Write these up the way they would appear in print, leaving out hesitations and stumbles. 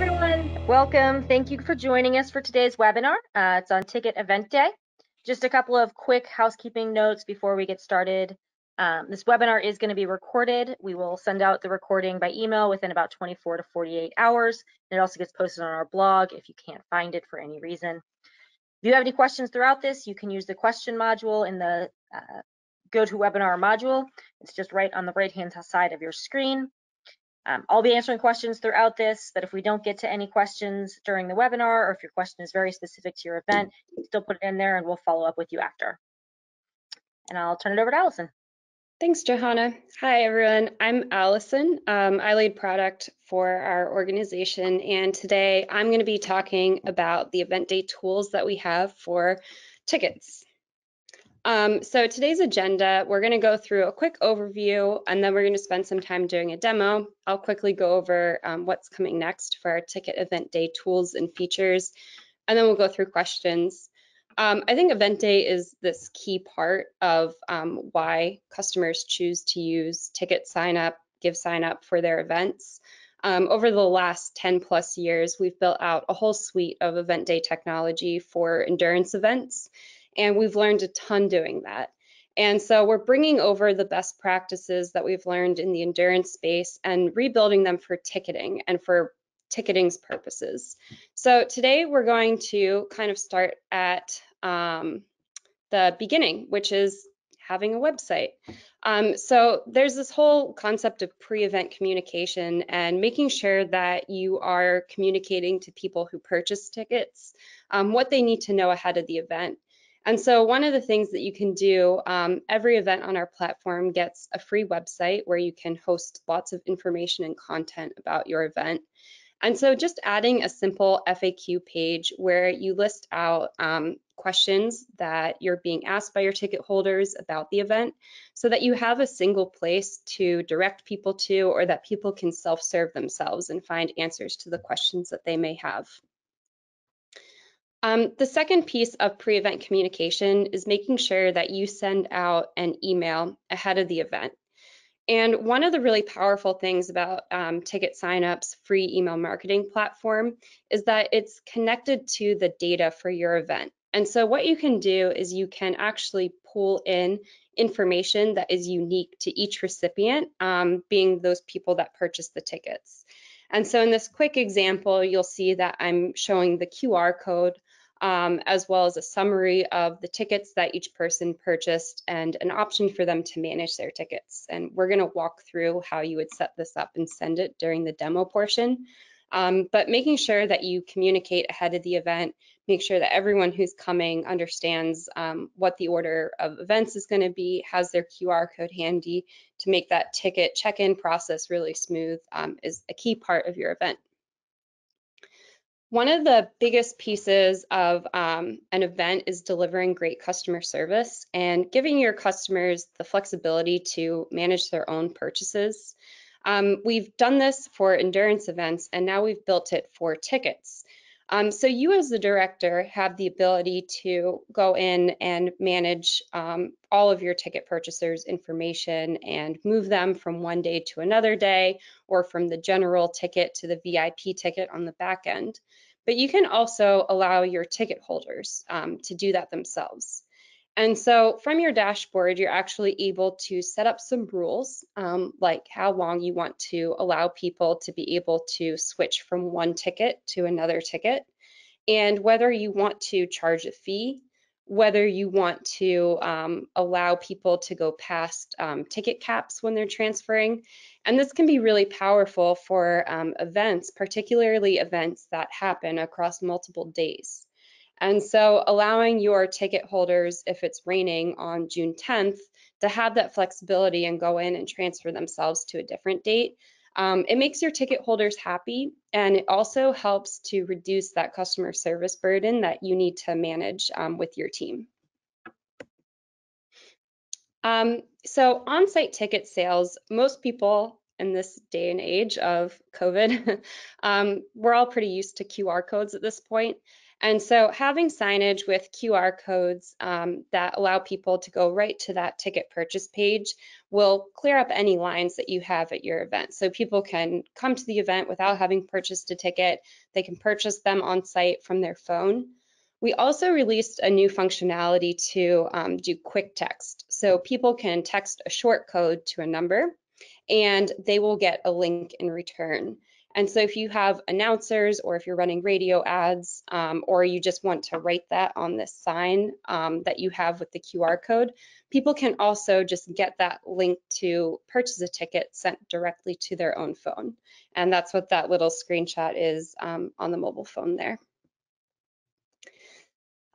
everyone, welcome. Thank you for joining us for today's webinar. It's on Ticket Event Day. Just a couple of quick housekeeping notes before we get started. This webinar is going to be recorded. We will send out the recording by email within about 24 to 48 hours. It also gets posted on our blog if you can't find it for any reason. If you have any questions throughout this, you can use the question module in the GoToWebinar module. It's just right on the right-hand side of your screen. I'll be answering questions throughout this, but if we don't get to any questions during the webinar, or if your question is very specific to your event, still put it in there and we'll follow up with you after. And I'll turn it over to Allison. Thanks, Johanna. Hi, everyone. I'm Allison. I lead product for our organization, and today I'm going to be talking about the event day tools that we have for tickets. So today's agenda, we're going to go through a quick overview, and then we're going to spend some time doing a demo. I'll quickly go over what's coming next for our ticket event day tools and features, and then we'll go through questions. I think event day is this key part of why customers choose to use ticket sign up, give sign up for their events. Over the last 10 plus years, we've built out a whole suite of event day technology for endurance events, and we've learned a ton doing that. And so we're bringing over the best practices that we've learned in the endurance space and rebuilding them for ticketing and for ticketing's purposes. So today we're going to kind of start at the beginning, which is having a website. So there's this whole concept of pre-event communication and making sure that you are communicating to people who purchase tickets what they need to know ahead of the event. And so one of the things that you can do, every event on our platform gets a free website where you can host lots of information and content about your event. And so just adding a simple FAQ page where you list out questions that you're being asked by your ticket holders about the event so that you have a single place to direct people to, or that people can self-serve themselves and find answers to the questions that they may have. The second piece of pre-event communication is making sure that you send out an email ahead of the event. And one of the really powerful things about Ticket Signup's free email marketing platform is that it's connected to the data for your event. And so what you can do is you can actually pull in information that is unique to each recipient, being those people that purchase the tickets. And so in this quick example, you'll see that I'm showing the QR code as well as a summary of the tickets that each person purchased and an option for them to manage their tickets. And we're going to walk through how you would set this up and send it during the demo portion. But making sure that you communicate ahead of the event, make sure that everyone who's coming understands what the order of events is going to be, has their QR code handy to make that ticket check-in process really smooth is a key part of your event. One of the biggest pieces of an event is delivering great customer service and giving your customers the flexibility to manage their own purchases. We've done this for endurance events, and now we've built it for tickets. So you as the director have the ability to go in and manage all of your ticket purchasers' information and move them from one day to another day, or from the general ticket to the VIP ticket on the back end. But you can also allow your ticket holders to do that themselves. And so from your dashboard, you're actually able to set up some rules, like how long you want to allow people to be able to switch from one ticket to another ticket, and whether you want to charge a fee, whether you want to allow people to go past ticket caps when they're transferring. And this can be really powerful for events, particularly events that happen across multiple days. And so allowing your ticket holders, if it's raining on June 10th, to have that flexibility and go in and transfer themselves to a different date, it makes your ticket holders happy, and it also helps to reduce that customer service burden that you need to manage with your team. So on-site ticket sales, most people in this day and age of COVID, we're all pretty used to QR codes at this point. And so having signage with QR codes that allow people to go right to that ticket purchase page will clear up any lines that you have at your event. So people can come to the event without having purchased a ticket. They can purchase them on site from their phone. We also released a new functionality to do quick text. So people can text a short code to a number and they will get a link in return. And so if you have announcers or if you're running radio ads or you just want to write that on this sign that you have with the QR code, people can also just get that link to purchase a ticket sent directly to their own phone. And that's what that little screenshot is on the mobile phone there.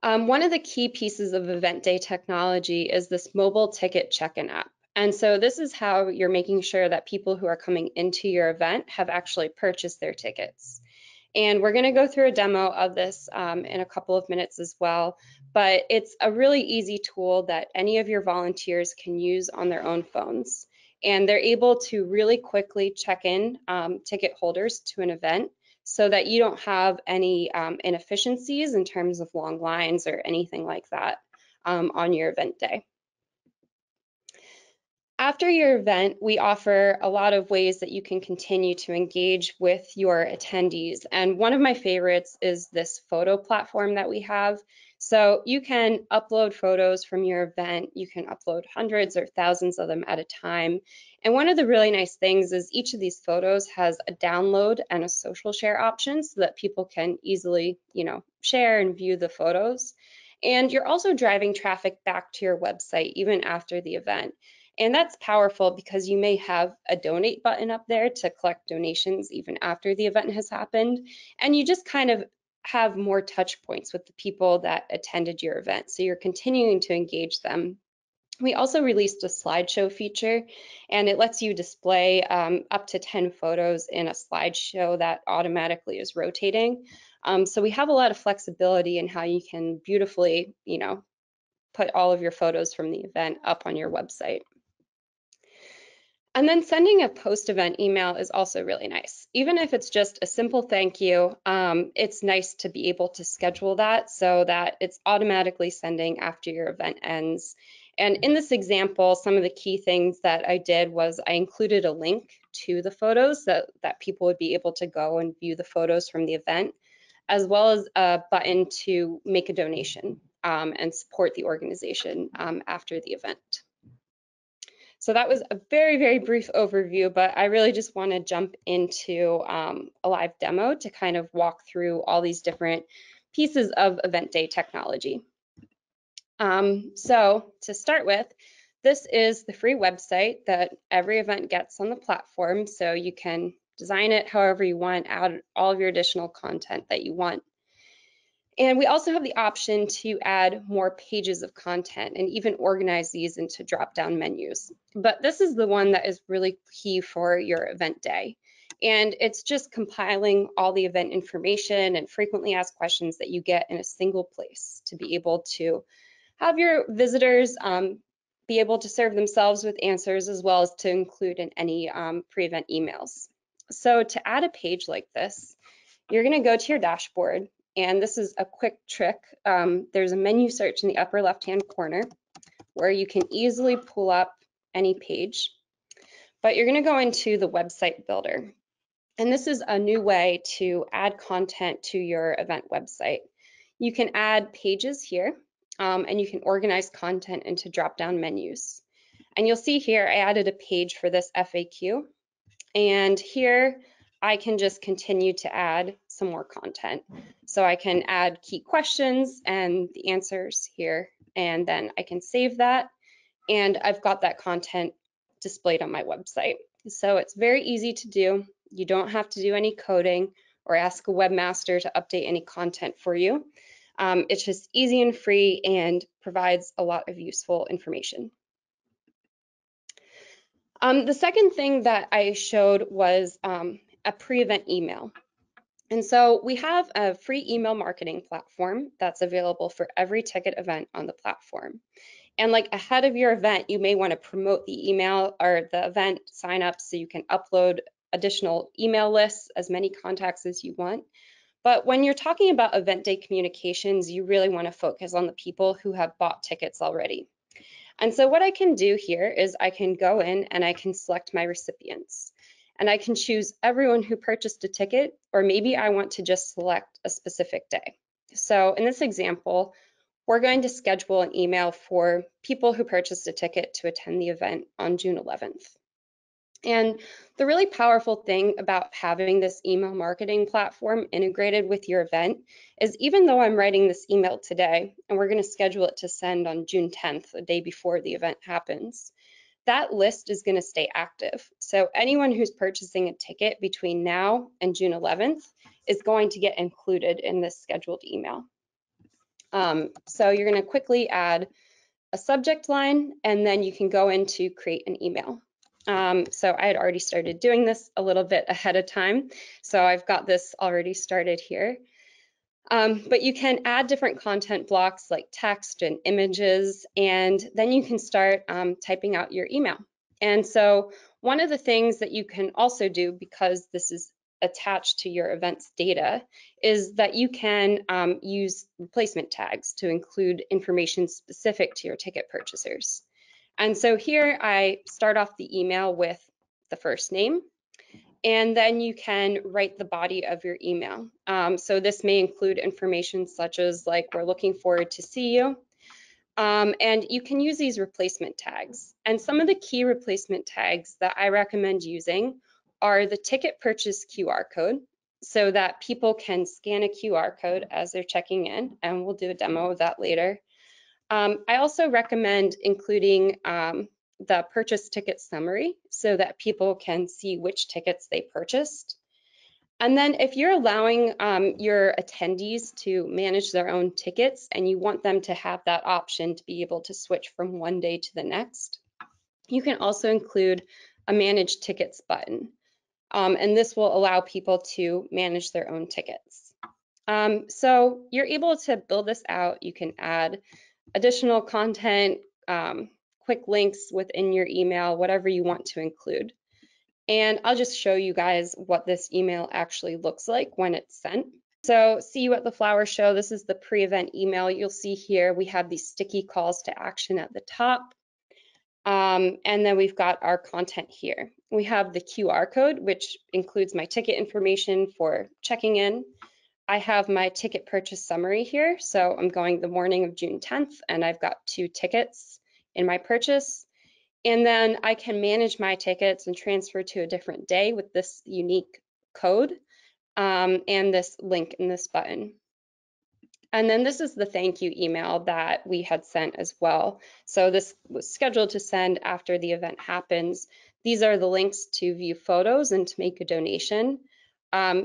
One of the key pieces of event day technology is this mobile ticket check-in app. And so this is how you're making sure that people who are coming into your event have actually purchased their tickets. And we're going to go through a demo of this in a couple of minutes as well, but it's a really easy tool that any of your volunteers can use on their own phones. And they're able to really quickly check in ticket holders to an event so that you don't have any inefficiencies in terms of long lines or anything like that on your event day. After your event, we offer a lot of ways that you can continue to engage with your attendees. And one of my favorites is this photo platform that we have. So you can upload photos from your event. You can upload hundreds or thousands of them at a time. And one of the really nice things is each of these photos has a download and a social share option so that people can easily, share and view the photos. And you're also driving traffic back to your website even after the event. And that's powerful because you may have a donate button up there to collect donations even after the event has happened. And you just kind of have more touch points with the people that attended your event. So you're continuing to engage them. We also released a slideshow feature, and it lets you display up to 10 photos in a slideshow that automatically is rotating. So we have a lot of flexibility in how you can beautifully, put all of your photos from the event up on your website. And then sending a post-event email is also really nice. Even if it's just a simple thank you, it's nice to be able to schedule that so that it's automatically sending after your event ends. And in this example, some of the key things that I did was I included a link to the photos that people would be able to go and view the photos from the event, as well as a button to make a donation and support the organization after the event. So that was a very, very brief overview, but I really just want to jump into a live demo to kind of walk through all these different pieces of event day technology. So to start with, this is the free website that every event gets on the platform. So you can design it however you want, add all of your additional content that you want. And we also have the option to add more pages of content and even organize these into drop-down menus. But this is the one that is really key for your event day. And it's just compiling all the event information and frequently asked questions that you get in a single place to be able to have your visitors be able to serve themselves with answers as well as to include in any pre-event emails. So to add a page like this, you're going to go to your dashboard. And this is a quick trick. There's a menu search in the upper left-hand corner where you can easily pull up any page. But you're going to go into the website builder. And this is a new way to add content to your event website. You can add pages here, and you can organize content into drop-down menus. And you'll see here, I added a page for this FAQ. And here, I can just continue to add some more content. So I can add key questions and the answers here, and then I can save that, and I've got that content displayed on my website. So it's very easy to do. You don't have to do any coding or ask a webmaster to update any content for you. It's just easy and free and provides a lot of useful information. The second thing that I showed was a pre-event email. And so we have a free email marketing platform that's available for every ticket event on the platform. And like ahead of your event, you may want to promote the email or the event sign up so you can upload additional email lists, as many contacts as you want. But when you're talking about event day communications, you really want to focus on the people who have bought tickets already. And so what I can do here is I can go in and I can select my recipients. And I can choose everyone who purchased a ticket, or maybe I want to just select a specific day. So in this example, we're going to schedule an email for people who purchased a ticket to attend the event on June 11th. And the really powerful thing about having this email marketing platform integrated with your event is even though I'm writing this email today and we're going to schedule it to send on June 10th, the day before the event happens, that list is going to stay active. So anyone who's purchasing a ticket between now and June 11th is going to get included in this scheduled email. So you're going to quickly add a subject line, and then you can go in to create an email. So I had already started doing this a little bit ahead of time, so I've got this already started here. But you can add different content blocks like text and images, and then you can start typing out your email. And so one of the things that you can also do, because this is attached to your event's data, is that you can use replacement tags to include information specific to your ticket purchasers. And so here I start off the email with the first name, and then you can write the body of your email. So this may include information such as like, we're looking forward to see you. And you can use these replacement tags. And some of the key replacement tags that I recommend using are the ticket purchase QR code, so that people can scan a QR code as they're checking in, and we'll do a demo of that later. I also recommend including the purchase ticket summary so that people can see which tickets they purchased. And then if you're allowing your attendees to manage their own tickets and you want them to have that option to be able to switch from one day to the next, you can also include a manage tickets button. And this will allow people to manage their own tickets. So you're able to build this out. You can add additional content, quick links within your email, whatever you want to include. And I'll just show you guys what this email actually looks like when it's sent. So see you at the flower show. This is the pre-event email. You'll see here we have these sticky calls to action at the top. And then we've got our content here. We have the QR code, which includes my ticket information for checking in. I have my ticket purchase summary here. So I'm going the morning of June 10th, and I've got 2 tickets in my purchase. And then I can manage my tickets and transfer to a different day with this unique code and this link in this button. And then this is the thank you email that we had sent as well. So this was scheduled to send after the event happens. These are the links to view photos and to make a donation.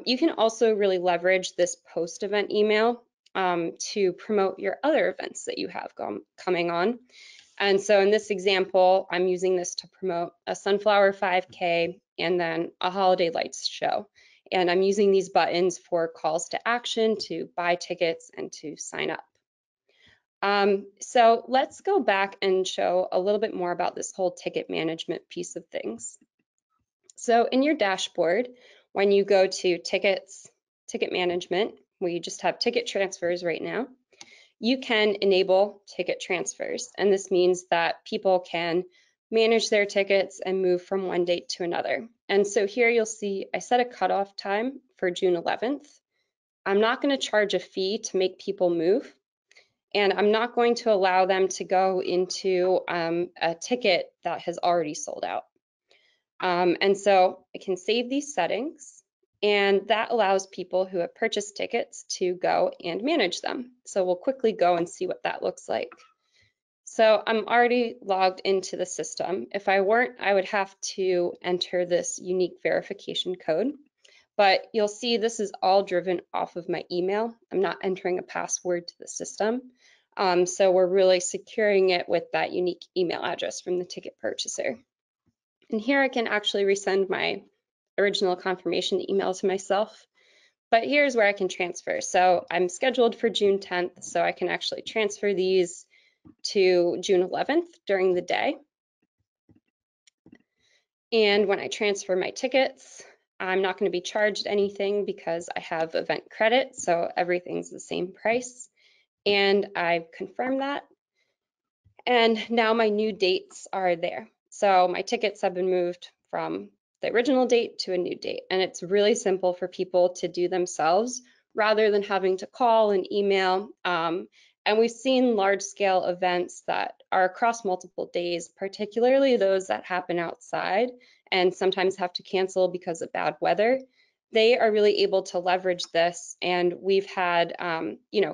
You can also really leverage this post-event email to promote your other events that you have coming on. And so in this example, I'm using this to promote a Sunflower 5K and then a Holiday Lights show. And I'm using these buttons for calls to action, to buy tickets, and to sign up. So let's go back and show a little bit more about this whole ticket management piece of things. So in your dashboard, when you go to tickets, ticket management, we just have ticket transfers right now, you can enable ticket transfers. And this means that people can manage their tickets and move from one date to another. And so here you'll see I set a cutoff time for June 11th. I'm not going to charge a fee to make people move. And I'm not going to allow them to go into a ticket that has already sold out. And so I can save these settings, and that allows people who have purchased tickets to go and manage them. So we'll quickly go and see what that looks like. So I'm already logged into the system. If I weren't, I would have to enter this unique verification code. But you'll see this is all driven off of my email. I'm not entering a password to the system. So we're really securing it with that unique email address from the ticket purchaser. And here I can actually resend my original confirmation email to myself. But here's where I can transfer. So I'm scheduled for June 10th, so I can actually transfer these to June 11th during the day. And when I transfer my tickets, I'm not going to be charged anything because I have event credit, so everything's the same price. And I've confirmed that. And now my new dates are there. So my tickets have been moved from the original date to a new date. And it's really simple for people to do themselves rather than having to call and email. And we've seen large scale events that are across multiple days, particularly those that happen outside and sometimes have to cancel because of bad weather. They are really able to leverage this. And we've had,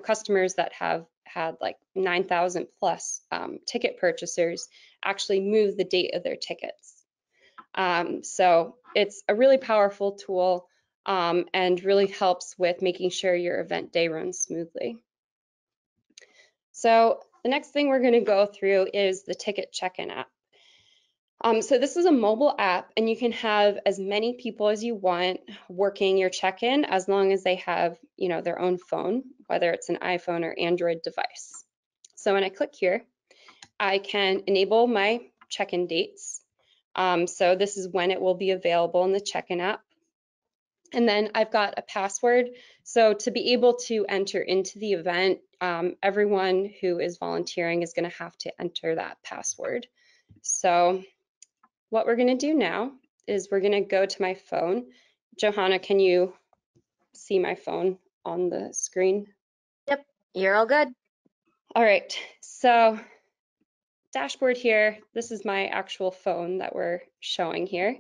customers that have had like 9,000 plus ticket purchasers actually move the date of their tickets. So it's a really powerful tool and really helps with making sure your event day runs smoothly. So the next thing we're going to go through is the ticket check-in app. So this is a mobile app, and you can have as many people as you want working your check-in as long as they have, their own phone, whether it's an iPhone or Android device. So when I click here, I can enable my check-in dates. So this is when it will be available in the check-in app. And then I've got a password. So to be able to enter into the event, everyone who is volunteering is going to have to enter that password. So what we're going to do now is we're going to go to my phone. Johanna, can you see my phone on the screen? Yep, you're all good. All right, so dashboard here, this is my actual phone that we're showing here.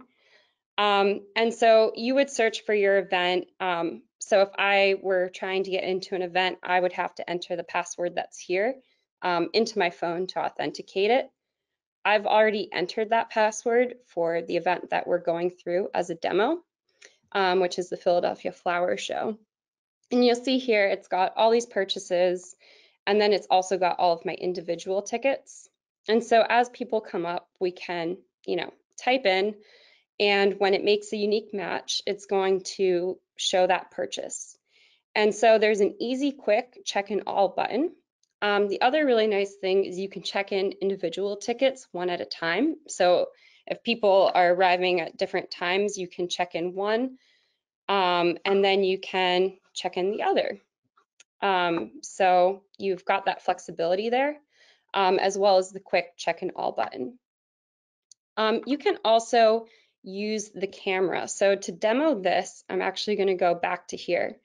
And so you would search for your event. So if I were trying to get into an event, I would have to enter the password that's here into my phone to authenticate it. I've already entered that password for the event that we're going through as a demo, which is the Philadelphia Flower Show. And you'll see here, it's got all these purchases, and then it's also got all of my individual tickets. And so as people come up, we can, type in, and when it makes a unique match, it's going to show that purchase. And so there's an easy, quick check in all button. The other really nice thing is you can check in individual tickets one at a time. So if people are arriving at different times, you can check in one, and then you can check in the other. So you've got that flexibility there, as well as the quick check in all button. You can also use the camera. So to demo this, I'm actually going to go back to here.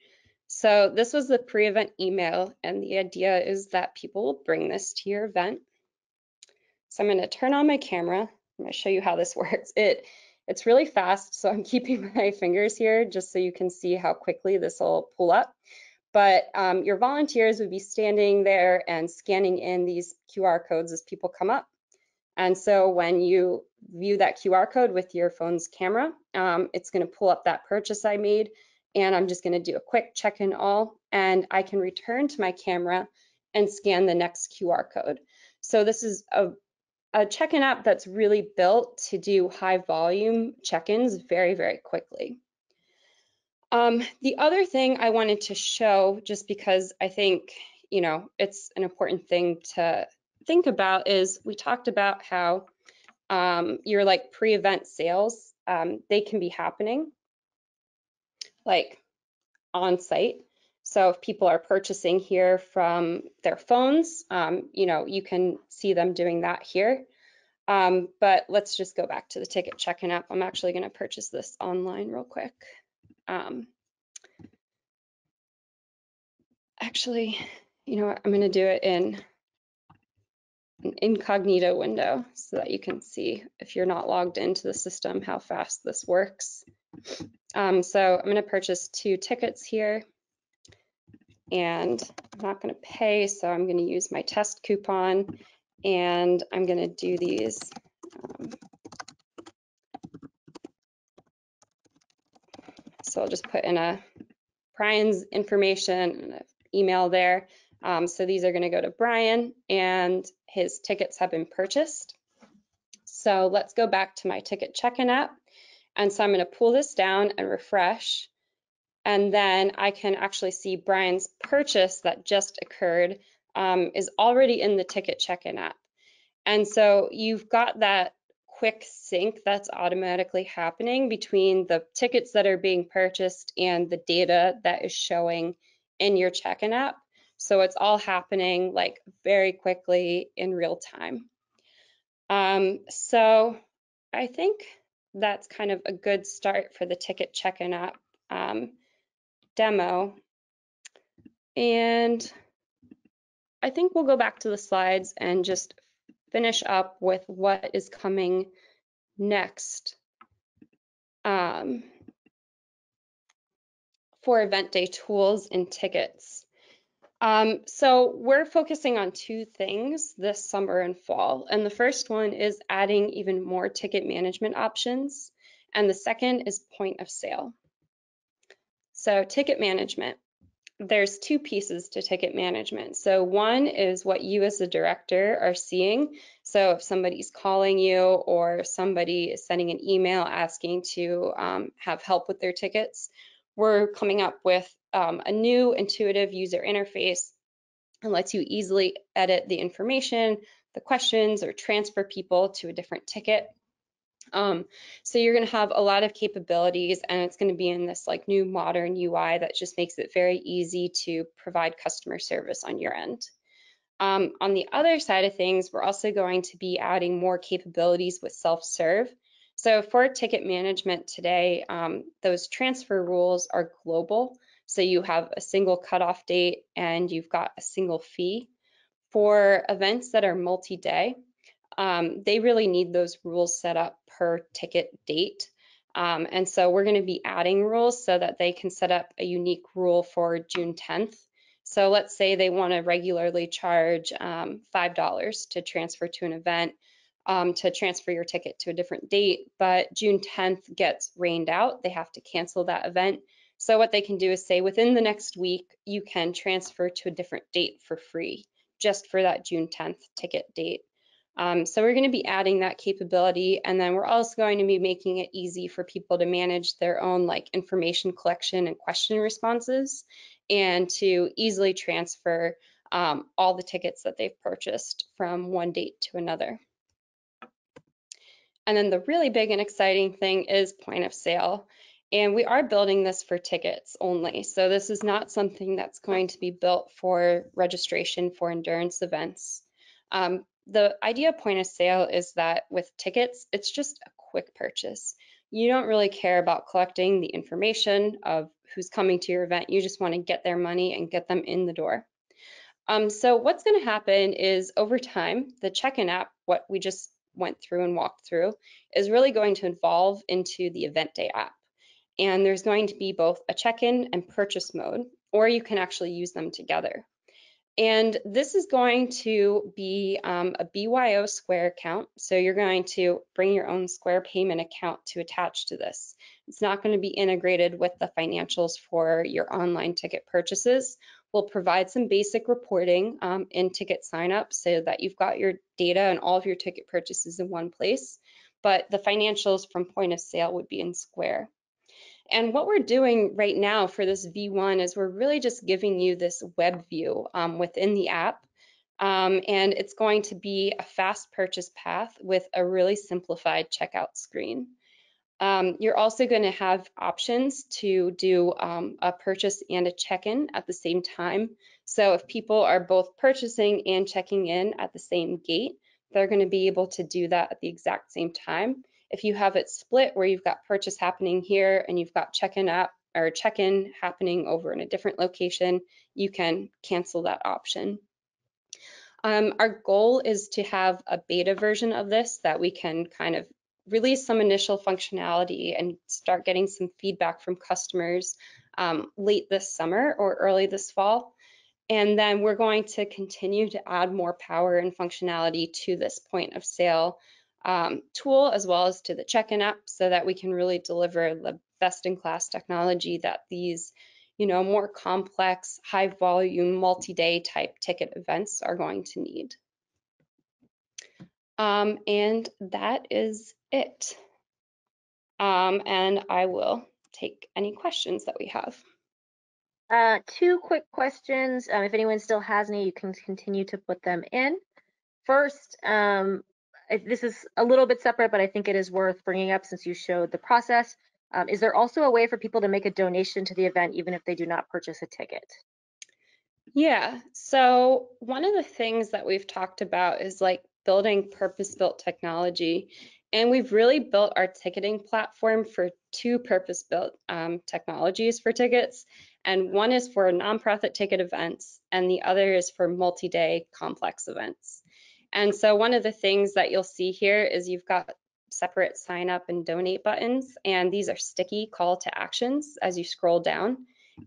So this was the pre-event email, and the idea is that people will bring this to your event. So I'm going to turn on my camera. I'm going to show you how this works. It's really fast, so I'm keeping my fingers here just so you can see how quickly this will pull up. But your volunteers would be standing there and scanning in these QR codes as people come up. And so when you view that QR code with your phone's camera, it's going to pull up that purchase I made, and I'm just going to do a quick check in all, and I can return to my camera and scan the next QR code. So this is a check-in app that's really built to do high volume check-ins very, very quickly. The other thing I wanted to show, just because I think, it's an important thing to think about, is we talked about how your like pre-event sales, they can be happening like on site. So if people are purchasing here from their phones, you can see them doing that here. But let's just go back to the ticket check-in app. I'm actually going to purchase this online real quick. Actually, you know what? I'm going to do it in an incognito window so that you can see, if you're not logged into the system, how fast this works. So I'm going to purchase 2 tickets here, and I'm not going to pay, so I'm going to use my test coupon, and I'm going to do these. So I'll just put in Brian's information and an email there. So these are going to go to Brian, and his tickets have been purchased. So let's go back to my ticket check-in app. And so I'm going to pull this down and refresh. And then I can actually see Brian's purchase that just occurred is already in the ticket check-in app. And so you've got that quick sync that's automatically happening between the tickets that are being purchased and the data that is showing in your check-in app. So it's all happening like very quickly in real time. So I think that's kind of a good start for the ticket check-in app demo. And I think we'll go back to the slides and just finish up with what is coming next for event day tools and tickets. So we're focusing on two things this summer and fall. And the first one is adding even more ticket management options. And the second is point of sale. So ticket management. There's two pieces to ticket management. So one is what you as a director are seeing. So if somebody's calling you or somebody is sending an email asking to have help with their tickets, we're coming up with a new intuitive user interface that lets you easily edit the information, the questions, or transfer people to a different ticket. So you're going to have a lot of capabilities, and it's going to be in this like new modern UI that just makes it very easy to provide customer service on your end. On the other side of things, we're also going to be adding more capabilities with self-serve. So for ticket management today, those transfer rules are global. So you have a single cutoff date and you've got a single fee. For events that are multi-day, they really need those rules set up per ticket date. And so we're going to be adding rules so that they can set up a unique rule for June 10th. So let's say they want to regularly charge $5 to transfer to an event, to transfer your ticket to a different date, but June 10th gets rained out. They have to cancel that event. So what they can do is say within the next week, you can transfer to a different date for free, just for that June 10th ticket date. So we're going to be adding that capability, and then we're also going to be making it easy for people to manage their own like information collection and question responses, and to easily transfer all the tickets that they've purchased from one date to another. And then the really big and exciting thing is point of sale. And we are building this for tickets only. So this is not something that's going to be built for registration for endurance events. The idea of point of sale is that with tickets, it's just a quick purchase. You don't really care about collecting the information of who's coming to your event. You just want to get their money and get them in the door. So what's going to happen is over time, the check-in app, what we just went through and walked through, is really going to evolve into the event day app. And there's going to be both a check-in and purchase mode, or you can actually use them together. And this is going to be a BYO Square account. So you're going to bring your own Square payment account to attach to this. It's not going to be integrated with the financials for your online ticket purchases. We'll provide some basic reporting in ticket signup so that you've got your data and all of your ticket purchases in one place. But the financials from point of sale would be in Square. And what we're doing right now for this V1 is we're really just giving you this web view within the app. And it's going to be a fast purchase path with a really simplified checkout screen. You're also going to have options to do a purchase and a check-in at the same time. So if people are both purchasing and checking in at the same gate, they're going to be able to do that at the exact same time. If you have it split where you've got purchase happening here and you've got check-in app or check-in happening over in a different location, you can cancel that option. Our goal is to have a beta version of this that we can kind of release some initial functionality and start getting some feedback from customers late this summer or early this fall. And then we're going to continue to add more power and functionality to this point of sale tool, as well as to the check-in app, so that we can really deliver the best-in-class technology that these more complex, high volume, multi-day type ticket events are going to need. And that is it. And I will take any questions that we have. Two quick questions. If anyone still has any, you can continue to put them in. First, this is a little bit separate, but I think it is worth bringing up since you showed the process. Is there also a way for people to make a donation to the event even if they do not purchase a ticket? Yeah, so one of the things that we've talked about is like building purpose-built technology. And we've really built our ticketing platform for two purpose-built technologies for tickets. And one is for nonprofit ticket events, and the other is for multi-day complex events. And so one of the things that you'll see here is you've got separate sign up and donate buttons, and these are sticky call to actions as you scroll down.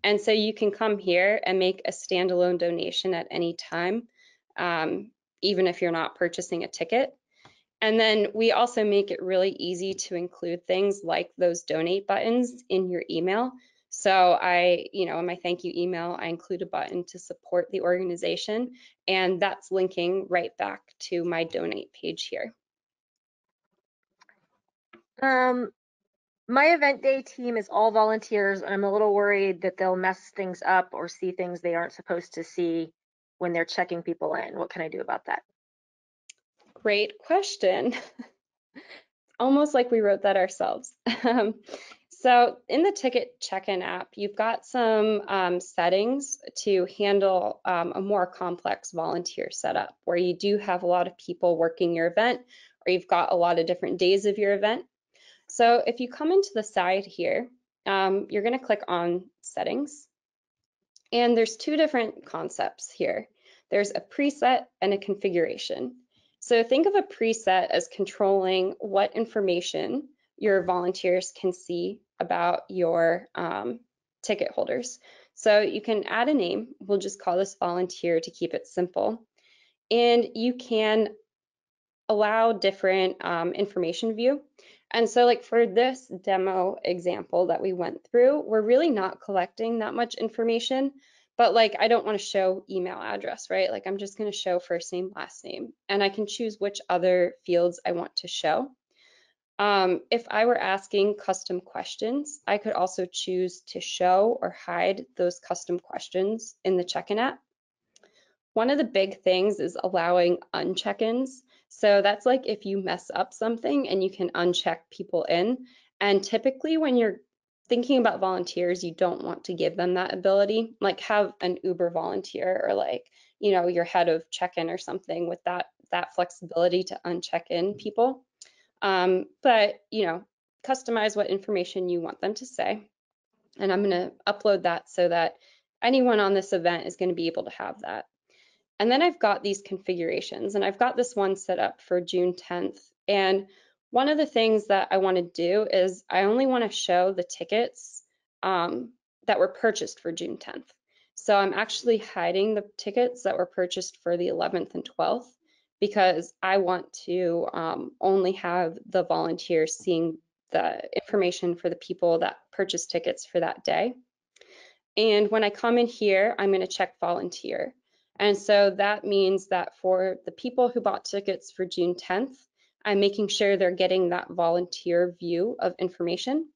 And so you can come here and make a standalone donation at any time, even if you're not purchasing a ticket. And then we also make it really easy to include things like those donate buttons in your email. So in my thank you email, I include a button to support the organization, and that's linking right back to my donate page here. My event day team is all volunteers, and I'm a little worried that they'll mess things up or see things they aren't supposed to see when they're checking people in. What can I do about that? Great question. Almost like we wrote that ourselves. So in the ticket check-in app, you've got some settings to handle a more complex volunteer setup where you do have a lot of people working your event, or you've got a lot of different days of your event. So if you come into the side here, you're going to click on settings. And there's two different concepts here. There's a preset and a configuration. So think of a preset as controlling what information your volunteers can see about your ticket holders. So you can add a name. We'll just call this volunteer to keep it simple. And you can allow different information view. And so like for this demo example that we went through, we're really not collecting that much information, but like I don't want to show email address, right? Like I'm just going to show first name, last name, and I can choose which other fields I want to show. If I were asking custom questions, I could also choose to show or hide those custom questions in the check-in app. One of the big things is allowing uncheck-ins. So that's like if you mess up something and you can uncheck people in. And typically when you're thinking about volunteers, you don't want to give them that ability, like have an Uber volunteer or like, your head of check-in or something with that flexibility to uncheck in people. But customize what information you want them to say. And I'm going to upload that so that anyone on this event is going to be able to have that. And then I've got these configurations, and I've got this one set up for June 10th. And one of the things that I want to do is I only want to show the tickets that were purchased for June 10th. So I'm actually hiding the tickets that were purchased for the 11th and 12th because I want to only have the volunteers seeing the information for the people that purchased tickets for that day. And when I come in here, I'm going to check volunteer. And so that means that for the people who bought tickets for June 10th, I'm making sure they're getting that volunteer view of information.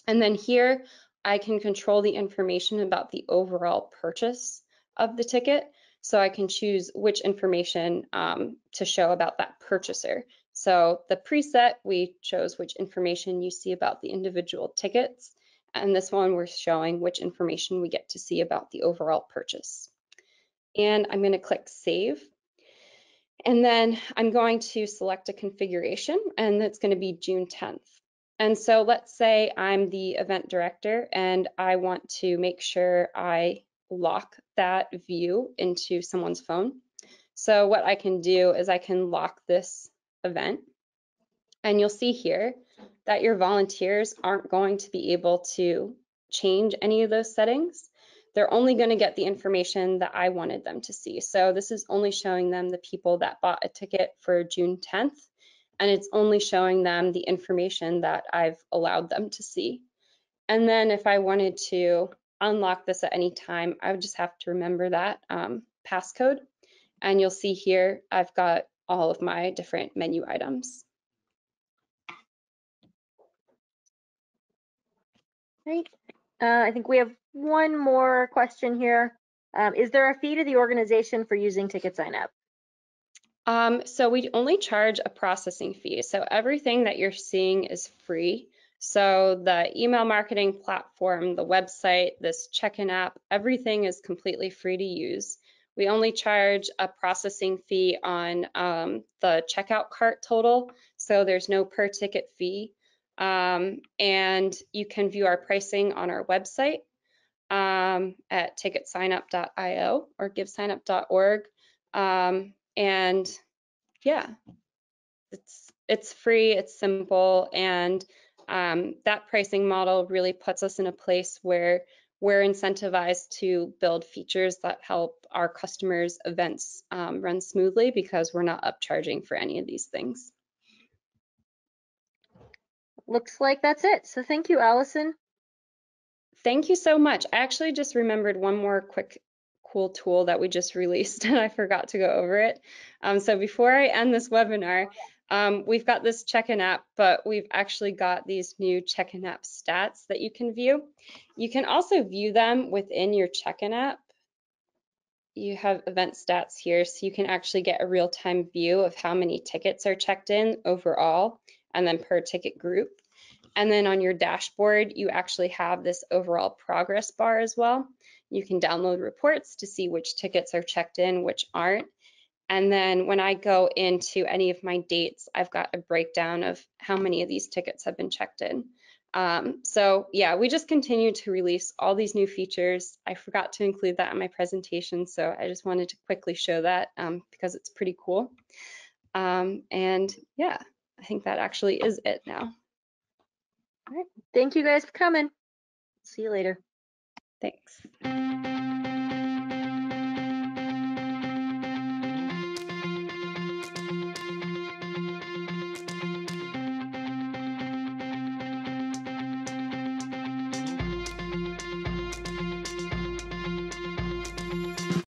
And then here, I can control the information about the overall purchase of the ticket. So I can choose which information to show about that purchaser. So the preset, we chose which information you see about the individual tickets. And this one, we're showing which information we get to see about the overall purchase. And I'm going to click Save. And then I'm going to select a configuration, and that's going to be June 10th. And so let's say I'm the event director and I want to make sure I lock that view into someone's phone. So what I can do is I can lock this event, and you'll see here that your volunteers aren't going to be able to change any of those settings. They're only going to get the information that I wanted them to see. So this is only showing them the people that bought a ticket for June 10th, and it's only showing them the information that I've allowed them to see. And then if I wanted to unlock this at any time, I would just have to remember that passcode. And you'll see here, I've got all of my different menu items. Great. I think we have one more question here. Is there a fee to the organization for using Ticket Sign Up? So we only charge a processing fee. So everything that you're seeing is free. So the email marketing platform, the website, this check-in app, everything is completely free to use. We only charge a processing fee on the checkout cart total. So there's no per ticket fee. And you can view our pricing on our website at ticketsignup.io or givesignup.org. And yeah, it's free, it's simple, and that pricing model really puts us in a place where we're incentivized to build features that help our customers' events run smoothly because we're not upcharging for any of these things. Looks like that's it. So thank you, Allison. Thank you so much. I actually just remembered one more quick cool tool that we just released and I forgot to go over it. So before I end this webinar, we've got this check-in app, but we've actually got these new check-in app stats that you can view. You can also view them within your check-in app. You have event stats here, so you can actually get a real-time view of how many tickets are checked in overall and then per ticket group. And then on your dashboard, you actually have this overall progress bar as well. You can download reports to see which tickets are checked in, which aren't. And then when I go into any of my dates, I've got a breakdown of how many of these tickets have been checked in. So yeah, we just continue to release all these new features. I forgot to include that in my presentation, so I just wanted to quickly show that because it's pretty cool. And yeah, I think that actually is it now. All right. Thank you guys for coming. See you later. Thanks.